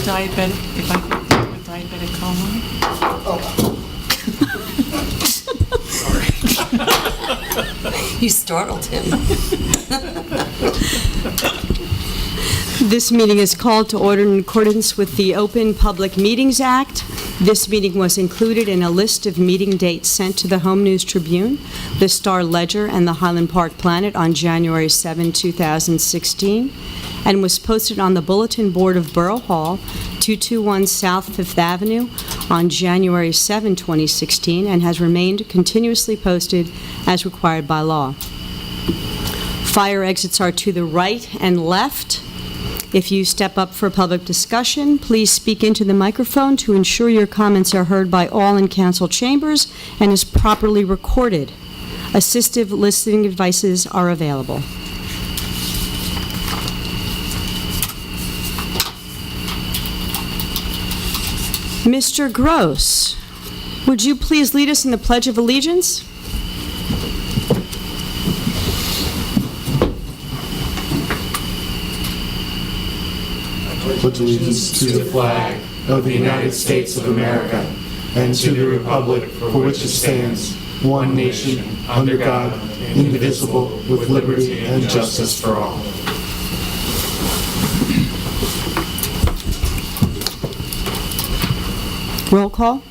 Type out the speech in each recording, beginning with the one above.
diabetic, if I could do with diabetic coma. You startled him. This meeting is called to order in accordance with the Open Public Meetings Act. This meeting was included in a list of meeting dates sent to the Home News Tribune, the Star Ledger, and the Highland Park Planet on January 7, 2016, and was posted on the Bulletin Board of Borough Hall, 221 South 5th Avenue, on January 7, 2016, and has remained continuously posted as required by law. Fire exits are to the right and left. If you step up for public discussion, please speak into the microphone to ensure your comments are heard by all in council chambers and is properly recorded. Assistive listening devices are available. Mr. Gross, would you please lead us in the Pledge of Allegiance? Pledge allegiance to the flag of the United States of America and to the republic for which it stands, one nation, under God, indivisible, with liberty and justice for all. Roll call.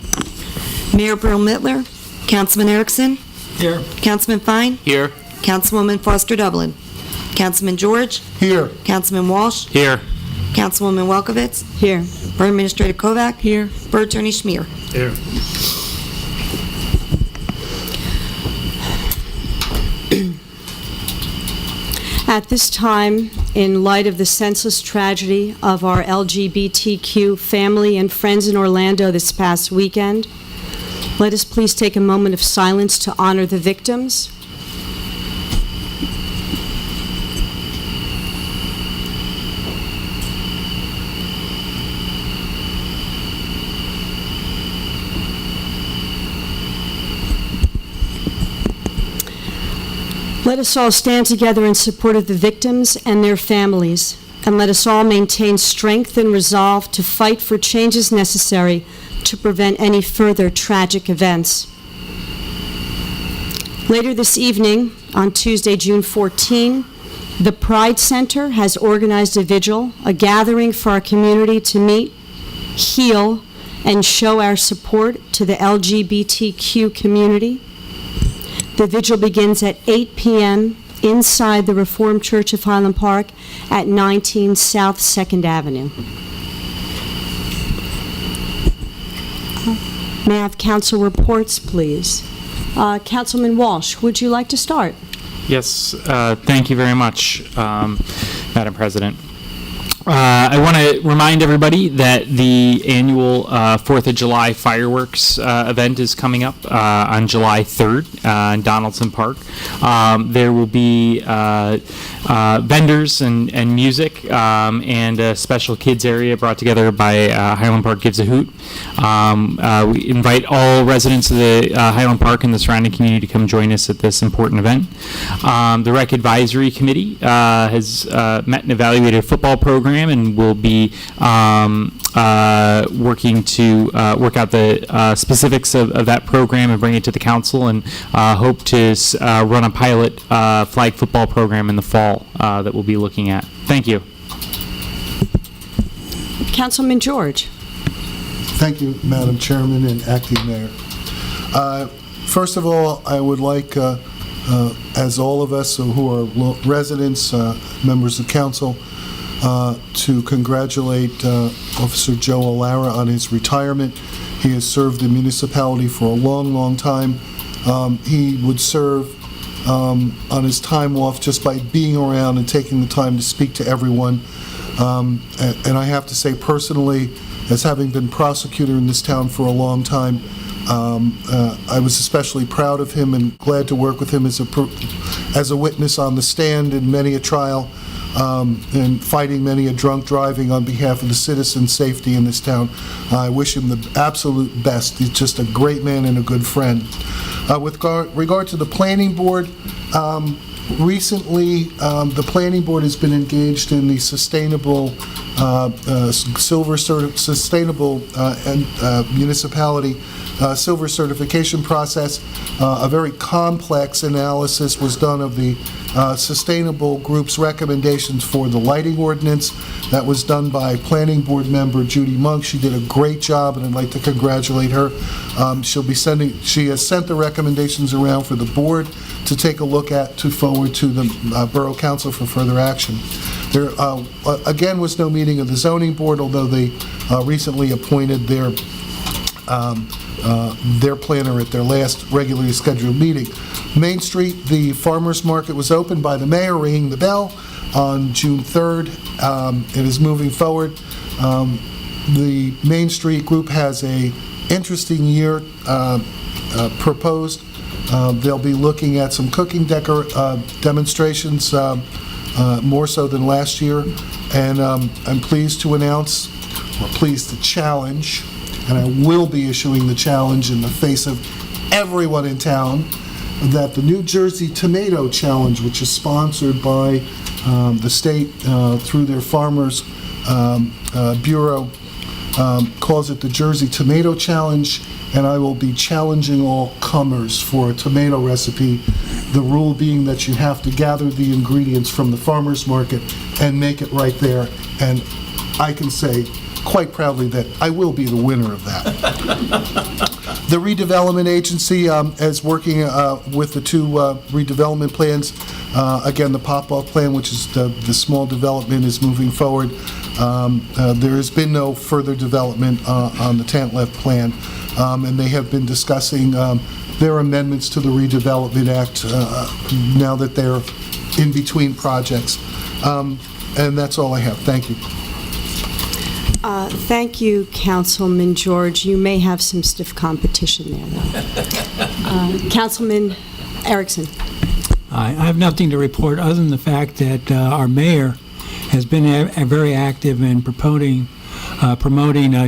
Mayor Brill Mittler, Councilman Erickson. Here. Councilman Fine. Here. Councilwoman Foster Dublin. Councilman George. Here. Councilman Walsh. Here. Councilwoman Welkowitz. Here. Borough Administrator Kovac. Here. Borough Attorney Schmier. Here. At this time, in light of the senseless tragedy of our LGBTQ family and friends in Orlando this past weekend, let us please take a moment of silence to honor the victims. Let us all stand together in support of the victims and their families, and let us all maintain strength and resolve to fight for changes necessary to prevent any further tragic events. Later this evening, on Tuesday, June 14, the Pride Center has organized a vigil, a gathering for our community to meet, heal, and show our support to the LGBTQ community. The vigil begins at 8 p.m. inside the Reformed Church of Highland Park at 19 South 2nd Avenue. May I have council reports, please? Councilman Walsh, would you like to start? Yes, thank you very much, Madam President. I want to remind everybody that the annual 4th of July fireworks event is coming up on July 3rd in Donaldson Park. There will be vendors and music and a special kids area brought together by Highland Park Gives a Hoot. We invite all residents of the Highland Park and the surrounding community to come join us at this important event. The Rec Advisory Committee has met and evaluated a football program and will be working to work out the specifics of that program and bring it to the council, and hope to run a pilot flag football program in the fall that we'll be looking at. Thank you. Councilman George. Thank you, Madam Chairman and Acting Mayor. First of all, I would like, as all of us who are residents, members of council, to congratulate Officer Joe O'Lara on his retirement. He has served the municipality for a long, long time. He would serve on his time off just by being around and taking the time to speak to everyone. And I have to say personally, as having been prosecutor in this town for a long time, I was especially proud of him and glad to work with him as a witness on the stand in many a trial, and fighting many a drunk driving on behalf of the citizens' safety in this town. I wish him the absolute best. He's just a great man and a good friend. With regard to the planning board, recently the planning board has been engaged in the sustainable Silver Sustainable and Municipality Silver Certification process. A very complex analysis was done of the Sustainable Group's recommendations for the lighting ordinance. That was done by Planning Board member Judy Monk. She did a great job, and I'd like to congratulate her. She has sent the recommendations around for the board to take a look at, to forward to the Borough Council for further action. There, again, was no meeting of the zoning board, although they recently appointed their planner at their last regularly scheduled meeting. Main Street, the farmers market was opened by the mayor ringing the bell on June 3rd. It is moving forward. The Main Street group has a interesting year proposed. They'll be looking at some cooking demonstrations, more so than last year, and I'm pleased to announce, or pleased to challenge, and I will be issuing the challenge in the face of everyone in town, that the New Jersey Tomato Challenge, which is sponsored by the state through their Farmers Bureau, calls it the Jersey Tomato Challenge, and I will be challenging all comers for a tomato recipe. The rule being that you have to gather the ingredients from the farmer's market and make it right there, and I can say quite proudly that I will be the winner of that. The redevelopment agency is working with the two redevelopment plans. Again, the pop-off plan, which is the small development, is moving forward. There has been no further development on the Tantleft plan, and they have been discussing their amendments to the Redevelopment Act now that they're in between projects. And that's all I have. Thank you. Thank you, Councilman George. You may have some stiff competition there, though. Councilman Erickson. I have nothing to report other than the fact that our mayor has been very active in promoting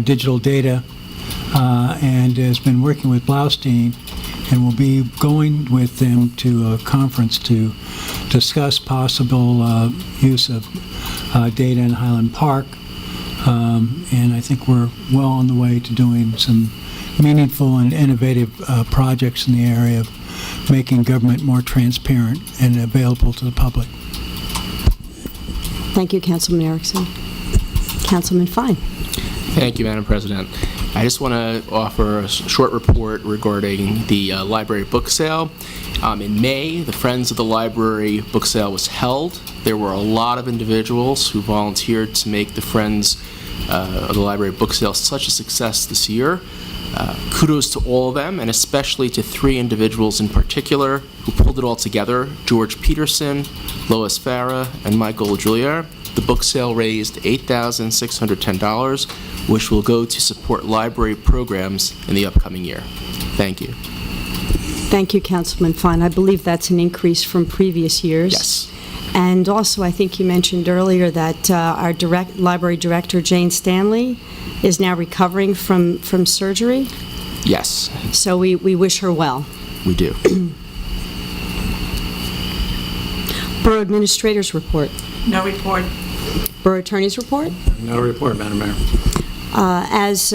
digital data and has been working with Blaustein, and will be going with them to a conference to discuss possible use of data in Highland Park. And I think we're well on the way to doing some meaningful and innovative projects in the area of making government more transparent and available to the public. Thank you, Councilman Erickson. Councilman Fine. Thank you, Madam President. I just want to offer a short report regarding the library book sale. In May, the Friends of the Library book sale was held. There were a lot of individuals who volunteered to make the Friends of the Library book sale such a success this year. Kudos to all of them, and especially to three individuals in particular who pulled it all together: George Peterson, Lois Farah, and Michael Julier. The book sale raised $8,610, which will go to support library programs in the upcoming year. Thank you. Thank you, Councilman Fine. I believe that's an increase from previous years. Yes. And also, I think you mentioned earlier that our library director, Jane Stanley, is now recovering from surgery. Yes. So we wish her well. We do. Borough Administrator's report. No report. Borough Attorney's report. No report, Madam Mayor. As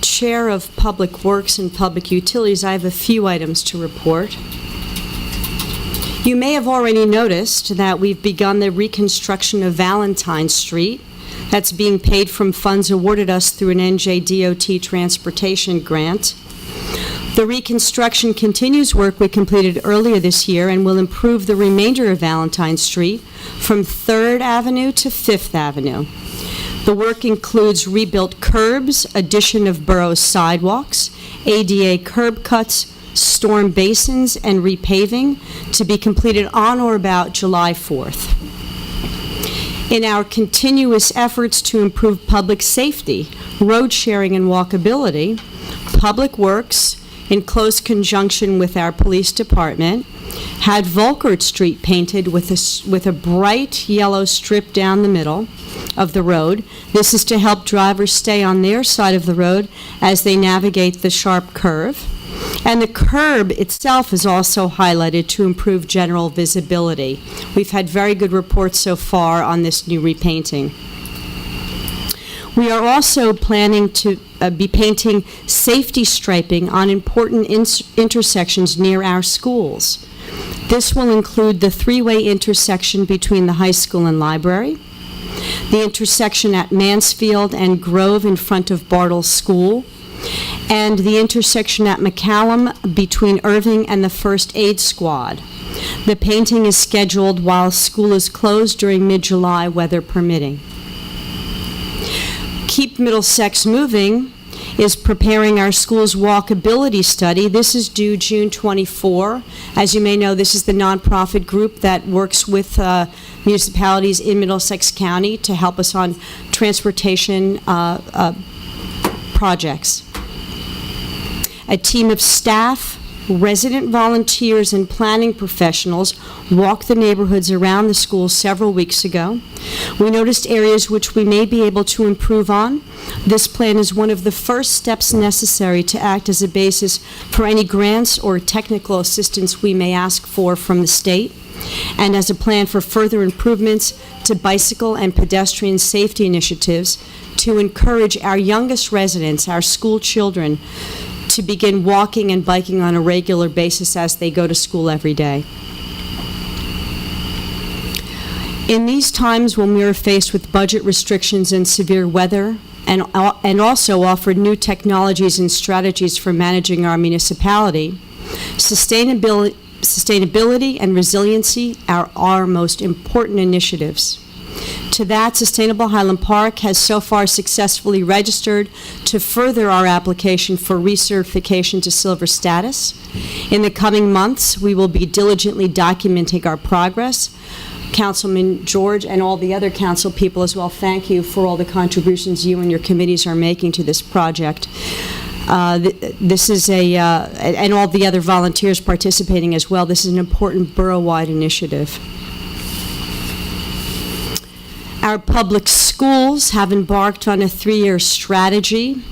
Chair of Public Works and Public Utilities, I have a few items to report. You may have already noticed that we've begun the reconstruction of Valentine Street. That's being paid from funds awarded us through an NJDOT transportation grant. The reconstruction continues work we completed earlier this year and will improve the remainder of Valentine Street from 3rd Avenue to 5th Avenue. The work includes rebuilt curbs, addition of borough sidewalks, ADA curb cuts, storm basins, and repaving to be completed on or about July 4th. In our continuous efforts to improve public safety, road sharing, and walkability, Public Works, in close conjunction with our police department, had Volkert Street painted with a bright yellow strip down the middle of the road. This is to help drivers stay on their side of the road as they navigate the sharp curve. And the curb itself is also highlighted to improve general visibility. We've had very good reports so far on this new repainting. We are also planning to be painting safety striping on important intersections near our schools. This will include the three-way intersection between the high school and library, the intersection at Mansfield and Grove in front of Bartle School, and the intersection at McCallum between Irving and the First Aid Squad. The painting is scheduled while school is closed during mid-July, weather permitting. Keep Middlesex Moving is preparing our school's walkability study. This is due June 24. As you may know, this is the nonprofit group that works with municipalities in Middlesex County to help us on transportation projects. A team of staff, resident volunteers, and planning professionals walked the neighborhoods around the school several weeks ago. We noticed areas which we may be able to improve on. This plan is one of the first steps necessary to act as a basis for any grants or technical assistance we may ask for from the state, and as a plan for further improvements to bicycle and pedestrian safety initiatives to encourage our youngest residents, our school children, to begin walking and biking on a regular basis as they go to school every day. In these times when we are faced with budget restrictions and severe weather, and also offered new technologies and strategies for managing our municipality, sustainability and resiliency are our most important initiatives. To that, Sustainable Highland Park has so far successfully registered to further our application for recertification to silver status. In the coming months, we will be diligently documenting our progress. Councilman George and all the other council people as well, thank you for all the contributions you and your committees are making to this project. This is and all the other volunteers participating as well. This is an important borough-wide initiative. Our public schools have embarked on a 3-year strategy.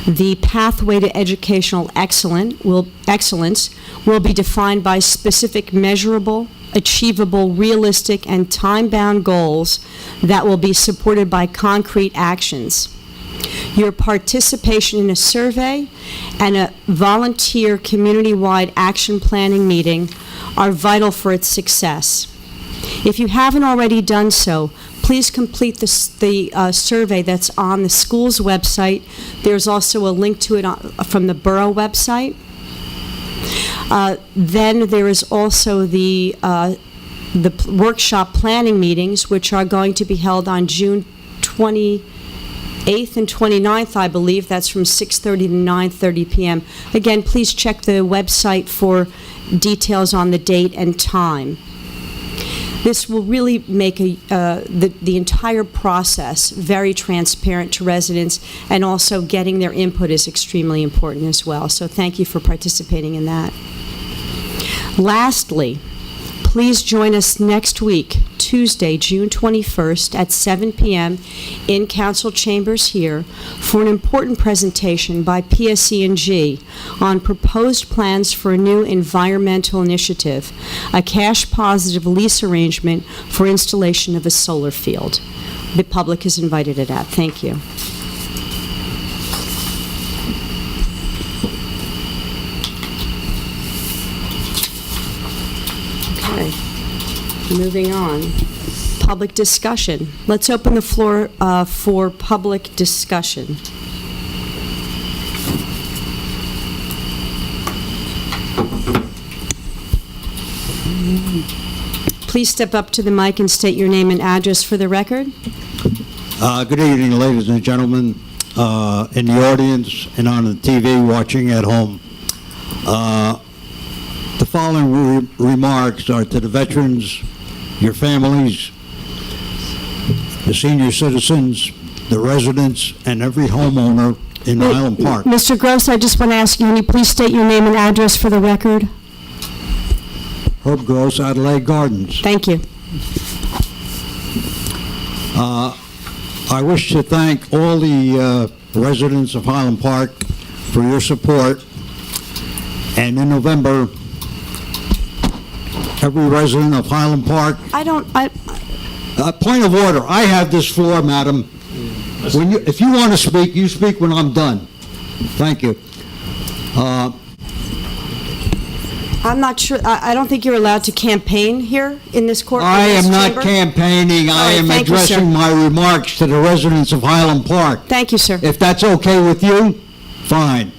The pathway to educational excellence will be defined by specific, measurable, achievable, realistic, and time-bound goals that will be supported by concrete actions. Your participation in a survey and a volunteer community-wide action planning meeting are vital for its success. If you haven't already done so, please complete the survey that's on the school's website. There's also a link to it from the Borough website. Then there is also the workshop planning meetings, which are going to be held on June 28th and 29th, I believe. That's from 6:30 to 9:30 p.m. Again, please check the website for details on the date and time. This will really make the entire process very transparent to residents, and also getting their input is extremely important as well. So thank you for participating in that. Lastly, please join us next week, Tuesday, June 21st at 7 p.m. in Council Chambers here for an important presentation by PSE&G on proposed plans for a new environmental initiative, a cash-positive lease arrangement for installation of a solar field. The public is invited to that. Thank you. Okay. Moving on. Public discussion. Let's open the floor for public discussion. Please step up to the mic and state your name and address for the record. Good evening, ladies and gentlemen, in the audience and on the TV watching at home. The following remarks are to the veterans, your families, the senior citizens, the residents, and every homeowner in Highland Park. Mr. Gross, I just want to ask you, can you please state your name and address for the record? Herb Gross, Adelaide Gardens. Thank you. I wish to thank all the residents of Highland Park for your support. And in November, every resident of Highland Park... Point of order. I have this floor, madam. If you want to speak, you speak when I'm done. Thank you. I'm not sure, I don't think you're allowed to campaign here in this court. I in this am not chamber. campaigning. I right, am thank you, sir. addressing my remarks to the residents of Highland Park. Thank you, sir. If that's okay with you, fine.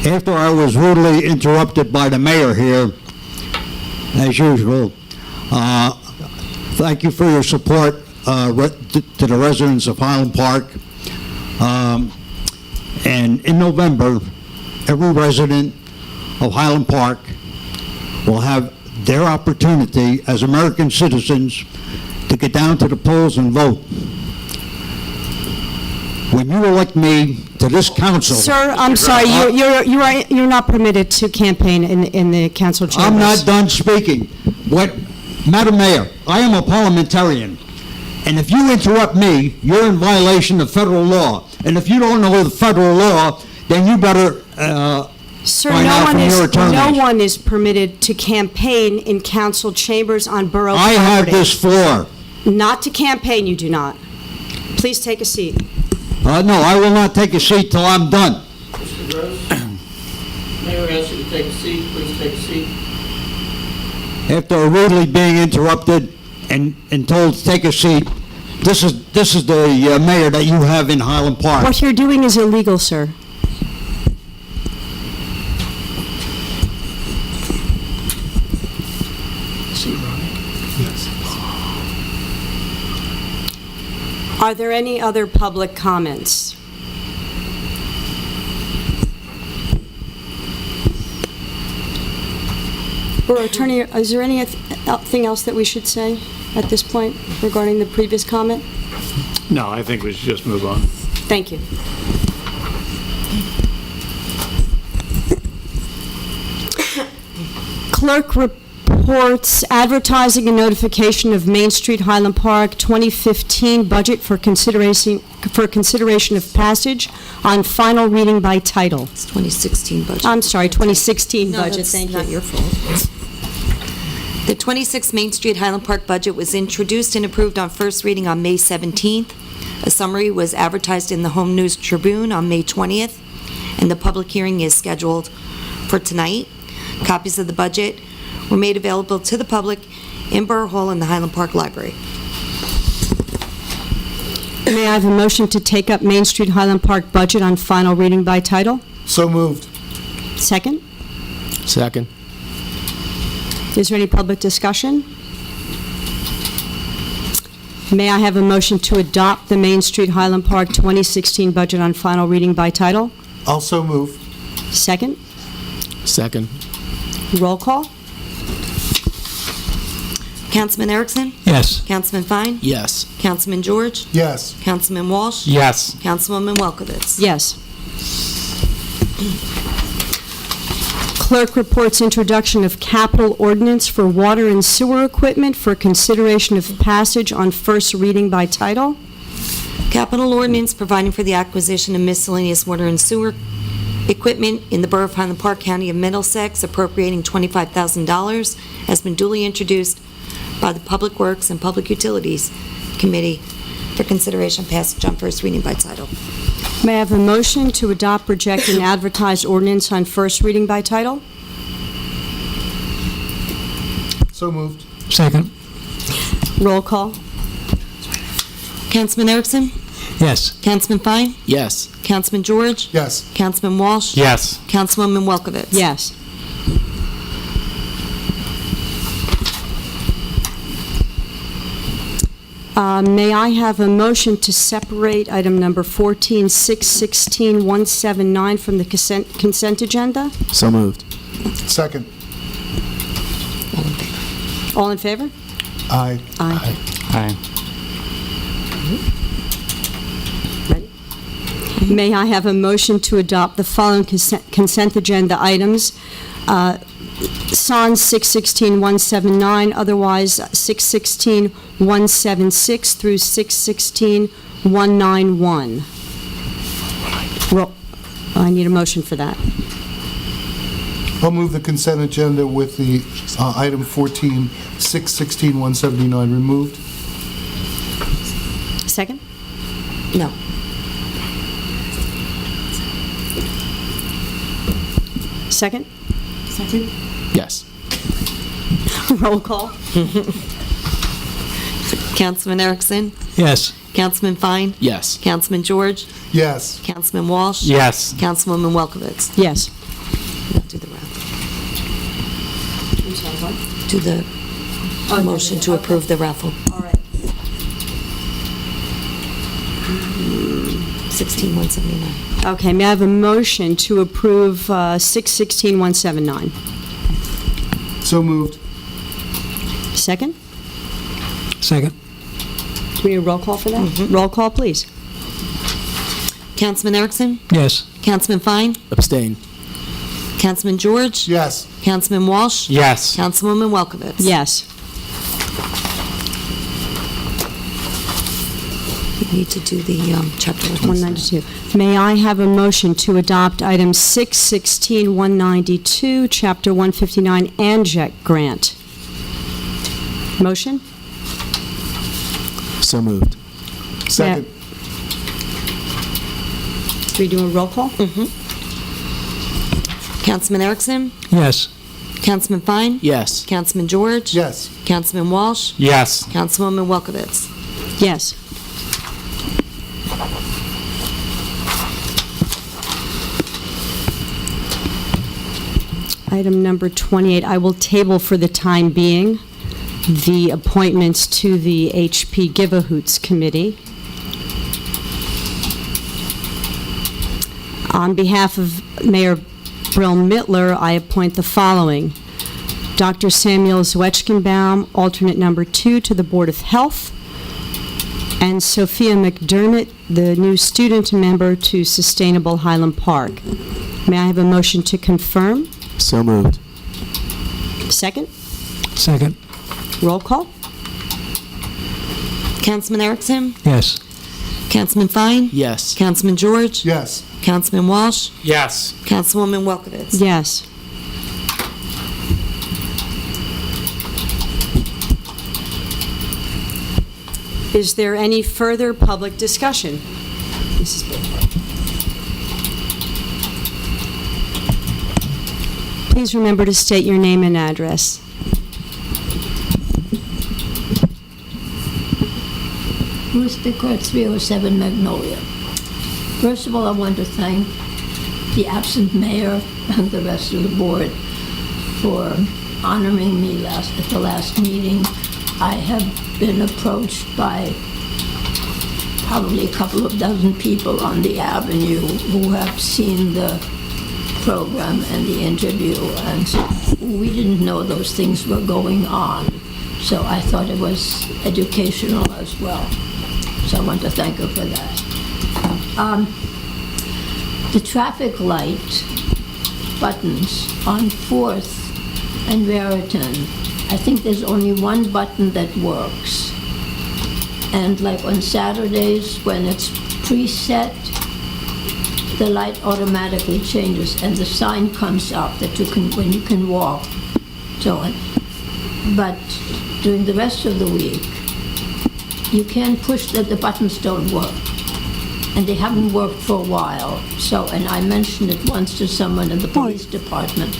After I was rudely interrupted by the mayor here, as usual, thank you for your support to the residents of Highland Park. And in November, every resident of Highland Park will have their opportunity as American citizens to get down to the polls and vote. When you elect me to this council... Sir, I'm sorry, you're not permitted to campaign in the council chambers. I'm not done speaking. Madam Mayor, I am a parliamentarian, and if you interrupt me, you're in violation of federal law. And if you don't know the federal law, then you better Sir, find out from your attorneys. no one is permitted to campaign in council chambers on borough property. I have this floor. Not to campaign, you do not. Please take a seat. No, I will not take a seat till I'm done. Mr. Gross, Mayor asks you to take a seat. Please take a seat. After rudely being interrupted and told to take a seat, this is the mayor that you have in Highland Park. What you're doing is illegal, sir. Are there any other public comments? Borough Attorney, is there anything else that we should say at this point regarding the previous comment? No, I think we should just move on. Thank you. Clerk reports advertising and notification of Main Street Highland Park 2015 budget for consideration of passage on final reading by title. It's 2016 budget. I'm sorry, 2016 No, budget. that's Thank not you. your fault. The 26 Main Street Highland Park budget was introduced and approved on first reading on May 17th. A summary was advertised in the Home News Tribune on May 20th, and the public hearing is scheduled for tonight. Copies of the budget were made available to the public in Borough Hall in the Highland Park Library. May I have a motion to take up Main Street Highland Park budget on final reading by title? So moved. Second? Second. Is there any public discussion? May I have a motion to adopt the Main Street Highland Park 2016 budget on final reading by title? Also move. Second? Second. Roll call? Councilman Erickson? Yes. Councilman Fine? Yes. Councilman George? Yes. Councilman Walsh? Yes. Councilwoman Welkowitz? Yes. Clerk reports introduction of capital ordinance for water and sewer equipment for consideration of passage on first reading by title. Capital ordinance providing for the acquisition of miscellaneous water and sewer equipment in the Borough of Highland Park, County of Middlesex, appropriating $25,000, has been duly introduced by the Public Works and Public Utilities Committee for consideration passage on first reading by title. May I have a motion to adopt, reject, and advertise ordinance on first reading by title? So moved. Second. Roll call? Councilman Erickson? Yes. Councilman Fine? Yes. Councilman George? Yes. Councilman Walsh? Yes. Councilwoman Welkowitz? Yes. May I have a motion to separate item number 14, 616, 179 from the consent agenda? So moved. Second. All in favor? Aye. Aye. Aye. Ready? May I have a motion to adopt the following consent agenda items? Sans 616-179, otherwise 616-176 through 616-191. I need a motion for that. I'll move the consent agenda with the item 14, 616, 179 removed. Second? No. Second? Second? Yes. Roll call? Councilman Erickson? Yes. Councilman Fine? Yes. Councilman George? Yes. Councilman Walsh? Yes. Councilwoman Welkowitz? Yes. Now do the raffle. Do the motion to approve the raffle. All right. 16,179. Okay, may I have a motion to approve 616-179? So moved. Second? Second. Do we need a roll call for that? Roll call, please. Councilman Erickson? Yes. Councilman Fine? Abstain. Councilman George? Yes. Councilman Walsh? Yes. Councilwoman Welkowitz? Yes. We need to do the chapter 192. May I have a motion to adopt item 616-192, Chapter 159, ANJEC grant? Motion? So moved. Second. Do we do a roll call? Councilman Erickson? Yes. Councilman Fine? Yes. Councilman George? Yes. Councilman Walsh? Yes. Councilwoman Welkowitz? Yes. Item number 28, I will table for the time being the appointments to the HP Give-A-Hoots Committee. On behalf of Mayor Brill Mittler, I appoint the following: Dr. Samuel Zwetschgenbaum, alternate number 2 to the Board of Health, and Sophia McDermott, the new student member to Sustainable Highland Park. May I have a motion to confirm? So moved. Second? Second. Roll call? Councilman Erickson? Yes. Councilman Fine? Yes. Councilman George? Yes. Councilman Walsh? Yes. Councilwoman Welkowitz? Yes. Is there any further public discussion? Mrs. Baker. Please remember to state your name and address. Ruth Bickert, 307 Magnolia. First of all, I want to thank the absent mayor and the rest of the board for honoring me at the last meeting. I have been approached by probably a couple of dozen people on the avenue who have seen the program and the interview, and we didn't know those things were going on. So I thought it was educational as well. So I want to thank her for that. The traffic light buttons on 4th and Raritan, I think there's only one button that works. And like on Saturdays, when it's preset, the light automatically changes and the sign comes up that you can, when you can walk, so on. But during the rest of the week, you can't push that the buttons don't work. And they haven't worked for a while. So, and I mentioned it once to someone in the police department,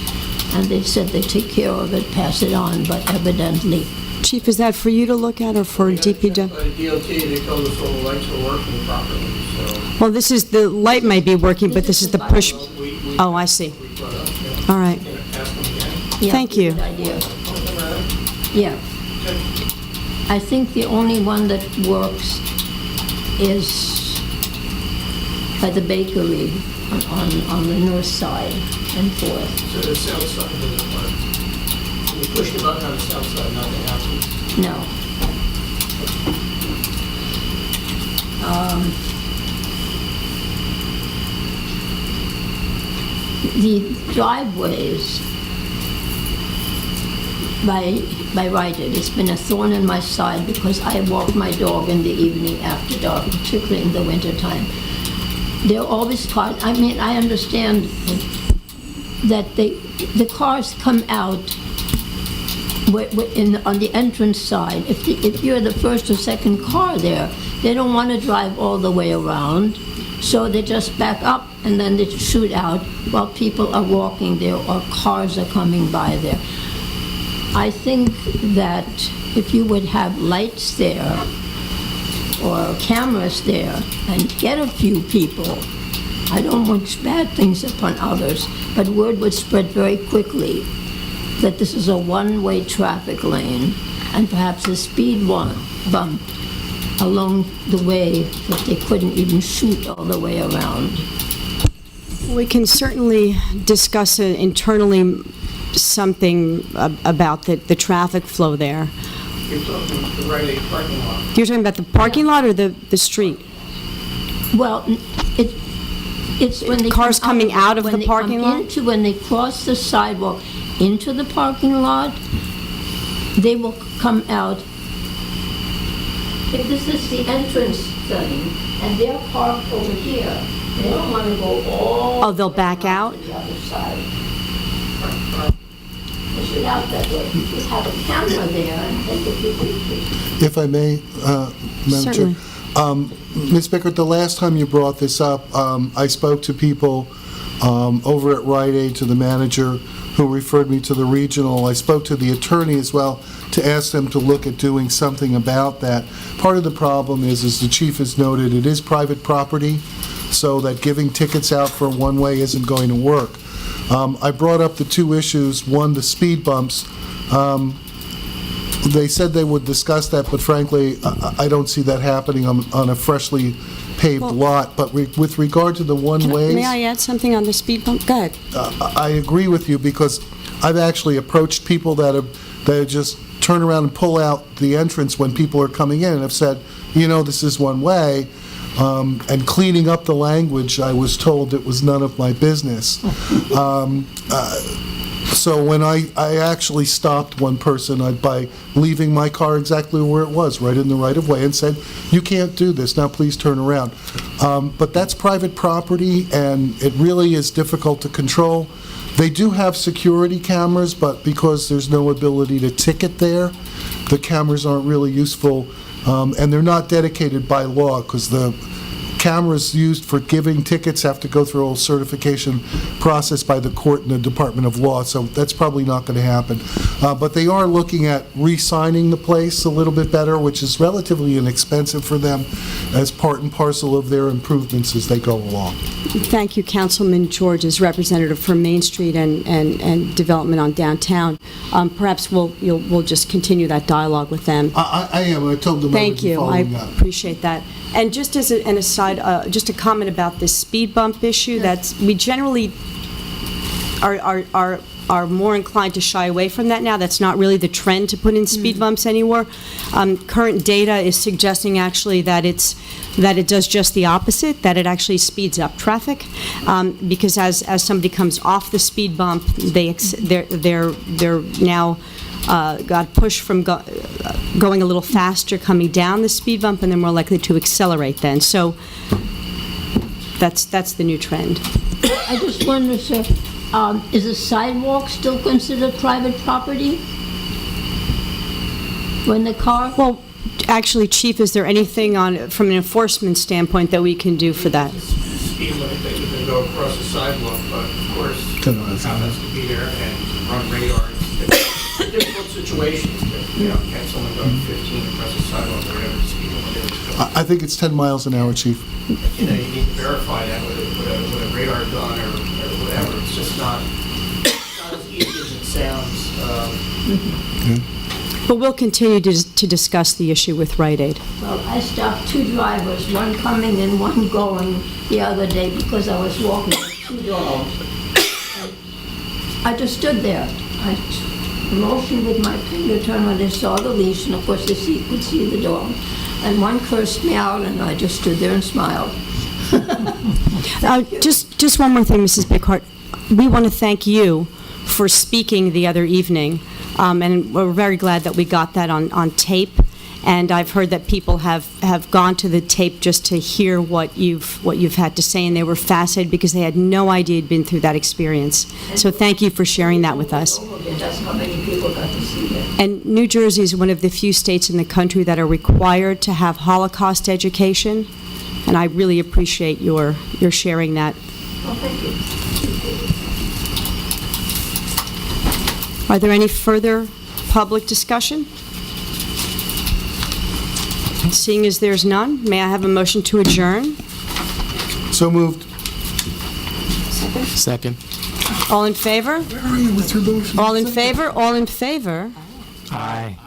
and they said they take care of it, pass it on, but evidently. Chief, is that for you to look at or for DPW? By the DOT, they told us all the lights are working properly, so. Well, this is, the light might be working, but this is the push. Oh, I see. We put up, yeah. All right. Can I ask them again? Yeah, Thank you. good idea. Yeah. I think the only one that works is by the bakery on the north side and 4th. So the south side doesn't work. When you push the button on the south side, nothing happens. No. The driveways by Ryder, it's been a thorn in my side because I walk my dog in the evening after dark, particularly in the wintertime. They're always parked. I mean, I understand that the cars come out on the entrance side, if you're the first or second car there, they don't want to drive all the way around, so they just back up and then they shoot out while people are walking there or cars are coming by there. I think that if you would have lights there or cameras there and get a few people, I don't wish bad things upon others, but word would spread very quickly that this is a one-way traffic lane and perhaps a speed bump along the way that they couldn't even shoot all the way around. We can certainly discuss internally something about the traffic flow there. You're talking about the Rite Aid parking lot. You're talking about the parking lot or the street? Well, it's when they Cars come coming out of when the they parking come lot? into, when they cross the sidewalk into the parking lot, they will come out. If this is the entrance thing, and they're parked over here, they don't want to go all Oh, they'll back out? to the other side. They should out that way. Just have a camera there and take a few pictures. If I may, Madam Chair. Certainly. Ms. Bickert, the last time you brought this up, I spoke to people over at Rite Aid, to the manager who referred me to the regional. I spoke to the attorney as well to ask them to look at doing something about that. Part of the problem is, as the chief has noted, it is private property, so that giving tickets out for one-way isn't going to work. I brought up the two issues. One, the speed bumps. They said they would discuss that, but frankly, I don't see that happening on a freshly paved lot. But with regard to the one-ways... May I add something on the speed bump? Go ahead. I agree with you, because I've actually approached people that just turn around and pull out the entrance when people are coming in, and have said, this is one way. And cleaning up the language, I was told it was none of my business. So when I actually stopped one person by leaving my car exactly where it was, right in the right-of-way, and said, you can't do this, now please turn around. But that's private property, and it really is difficult to control. They do have security cameras, but because there's no ability to ticket there, the cameras aren't really useful, and they're not dedicated by law, because the cameras used for giving tickets have to go through a certification process by the court and the Department of Law, so that's probably not going to happen. But they are looking at re-signing the place a little bit better, which is relatively inexpensive for them, as part and parcel of their improvements as they go along. Thank you, Councilman George, as representative for Main Street and development on downtown. Perhaps we'll just continue that dialogue with them. I am. I told them I would Thank be you. I following up. appreciate that. And just as an aside, just a comment about this speed bump issue, that's, we generally are more inclined to shy away from that now. That's not really the trend to put in speed bumps anymore. Current data is suggesting actually that it does just the opposite, that it actually speeds up traffic, because as somebody comes off the speed bump, they're now got pushed from going a little faster coming down the speed bump, and they're more likely to accelerate then. So that's the new trend. I just wonder, sir, is a sidewalk still considered private property? When the car... Well, actually, Chief, is there anything from an enforcement standpoint that we can do for that? Speed limit that you can go across the sidewalk, but of course, the cop has to be there and run radar. It's a difficult situation, can someone go 15 across the sidewalk or whatever the speed limit is? I think it's 10 miles an hour, Chief. You need to verify that with a radar gun or whatever. It's just not as easy as it sounds. But we'll continue to discuss the issue with Rite Aid. Well, I stopped two drivers, one coming and one going, the other day because I was walking with two dogs. And I just stood there. I motioned with my finger, turned when they saw the leash, and of course they could see the dog. And one cursed me out, and I just stood there and smiled. Just one more thing, Mrs. Bighart. We want to thank you for speaking the other evening, and we're very glad that we got that on tape. And I've heard that people have gone to the tape just to hear what you've had to say, and they were fascinated because they had no idea you'd been through that experience. So thank you for sharing that with us. That's how many people got to see it. And New Jersey is one of the few states in the country that are required to have Holocaust education, and I really appreciate your sharing that. Well, thank you. Are there any further public discussion? Seeing as there's none, may I have a motion to adjourn? So moved. Second. All in favor? Where are you with your motion? All in favor? All in favor? Aye.